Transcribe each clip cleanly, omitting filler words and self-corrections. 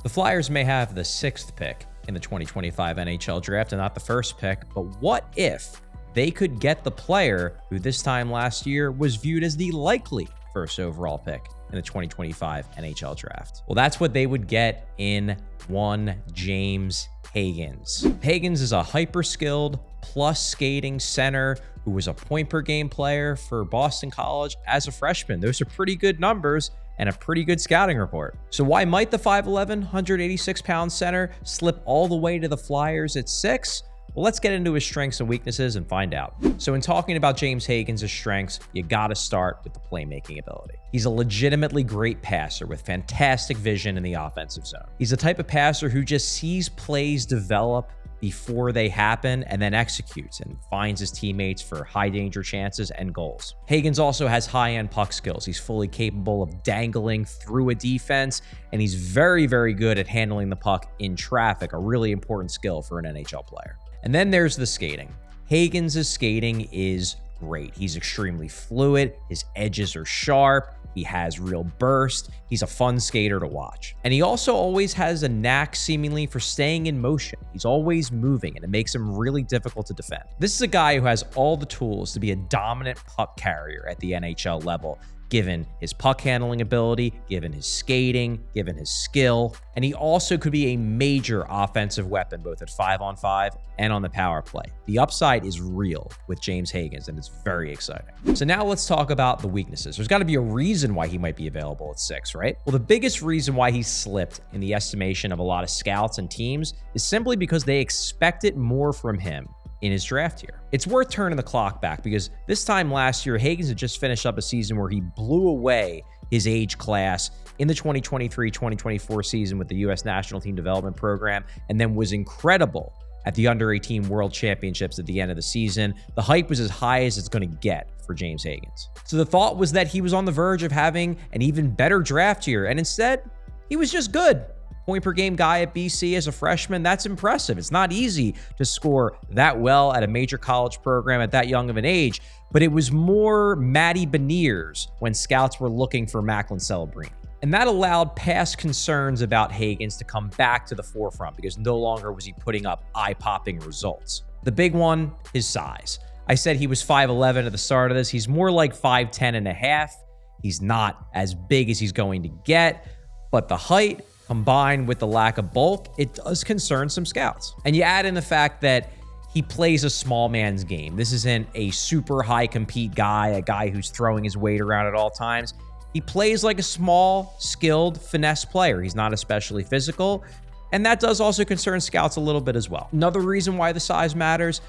The Flyers may have the 6th pick in the 2025 NHL Draft and not the first pick, but what if they could get the player who this time last year was viewed as the likely first overall pick in the 2025 NHL Draft? Well, that's what they would get in one James Hagens. Hagens is a hyper-skilled plus skating center who was a point-per-game player for Boston College as a freshman. Those are pretty good numbers and a pretty good scouting report. So why might the 5'11", 186-pound center slip all the way to the Flyers at 6? Well, let's get into his strengths and weaknesses and find out. So in talking about James Hagens' strengths, you gotta start with the playmaking ability. He's a legitimately great passer with fantastic vision in the offensive zone. He's the type of passer who just sees plays develop before they happen and then executes and finds his teammates for high danger chances and goals. Hagens also has high-end puck skills. He's fully capable of dangling through a defense, and he's very, very good at handling the puck in traffic, a really important skill for an NHL player. And then there's the skating. Hagens' skating is great. He's extremely fluid. His edges are sharp. He has real burst. He's a fun skater to watch. And he also always has a knack seemingly for staying in motion. He's always moving, and it makes him really difficult to defend. This is a guy who has all the tools to be a dominant puck carrier at the NHL level, given his puck handling ability, given his skating, given his skill. And he also could be a major offensive weapon, both at 5-on-5 and on the power play. The upside is real with James Hagens, and it's very exciting. So now let's talk about the weaknesses. There's got to be a reason why he might be available at 6, right? Well, the biggest reason why he slipped in the estimation of a lot of scouts and teams is simply because they expected more from him in his draft year. It's worth turning the clock back because this time last year, Hagens had just finished up a season where he blew away his age class in the 2023-2024 season with the U.S. National Team Development Program, and then was incredible at the Under-18 World Championships at the end of the season. The hype was as high as it's going to get for James Hagens. So the thought was that he was on the verge of having an even better draft year, and instead, he was just good. Point-per-game guy at BC as a freshman, that's impressive. It's not easy to score that well at a major college program at that young of an age, but it was more Matty Beniers when scouts were looking for Macklin Celebrini. And that allowed past concerns about Hagens to come back to the forefront because no longer was he putting up eye-popping results. The big one, his size. I said he was 5'11" at the start of this. He's more like 5'10 and a half. He's not as big as he's going to get, but the height combined with the lack of bulk, it does concern some scouts. And you add in the fact that he plays a small man's game. This isn't a super high compete guy, a guy who's throwing his weight around at all times. He plays like a small, skilled finesse player. He's not especially physical, and that does also concern scouts a little bit as well. Another reason why the size matters,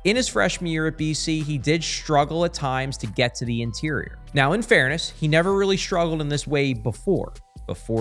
in his freshman year at BC, he did struggle at times to get to the interior. Now, in fairness, he never really struggled in this way before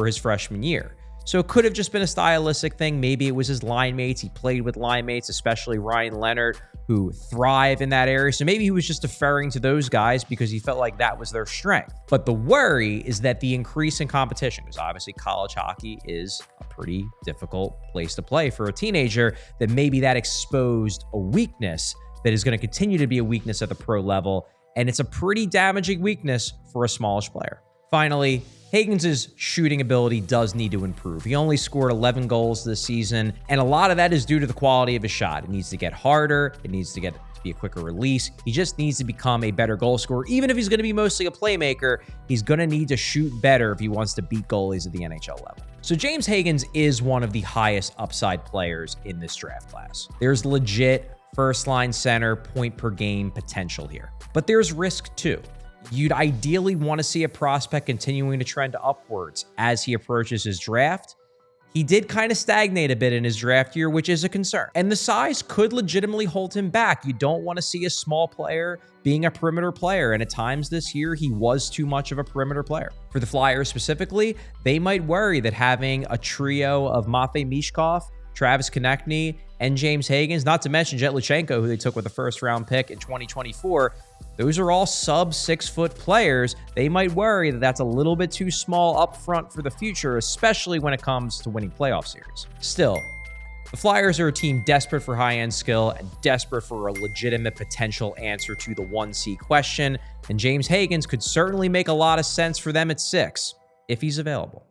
his freshman year. So it could have just been a stylistic thing. Maybe it was his line mates. He played with line mates, especially Ryan Leonard, who thrive in that area. So maybe he was just deferring to those guys because he felt like that was their strength. But the worry is that the increase in competition, because obviously college hockey is a pretty difficult place to play for a teenager, that maybe that exposed a weakness that is going to continue to be a weakness at the pro level. And it's a pretty damaging weakness for a smallish player. Finally, Hagens' shooting ability does need to improve. He only scored 11 goals this season, and a lot of that is due to the quality of his shot. It needs to get harder. It needs to be a quicker release. He just needs to become a better goal scorer. Even if he's going to be mostly a playmaker, he's going to need to shoot better if he wants to beat goalies at the NHL level. So James Hagens is one of the highest upside players in this draft class. There's legit first-line center point-per-game potential here. But there's risk too. You'd ideally want to see a prospect continuing to trend upwards as he approaches his draft. He did kind of stagnate a bit in his draft year, which is a concern. And the size could legitimately hold him back. You don't want to see a small player being a perimeter player. And at times this year, he was too much of a perimeter player. For the Flyers specifically, they might worry that having a trio of Matvei Michkov, Travis Konechny, and James Hagens, not to mention Jetlichenko, who they took with a first-round pick in 2024, those are all sub-6-foot players. They might worry that that's a little bit too small up front for the future, especially when it comes to winning playoff series. Still, the Flyers are a team desperate for high-end skill and desperate for a legitimate potential answer to the 1C question, and James Hagens could certainly make a lot of sense for them at 6 if he's available.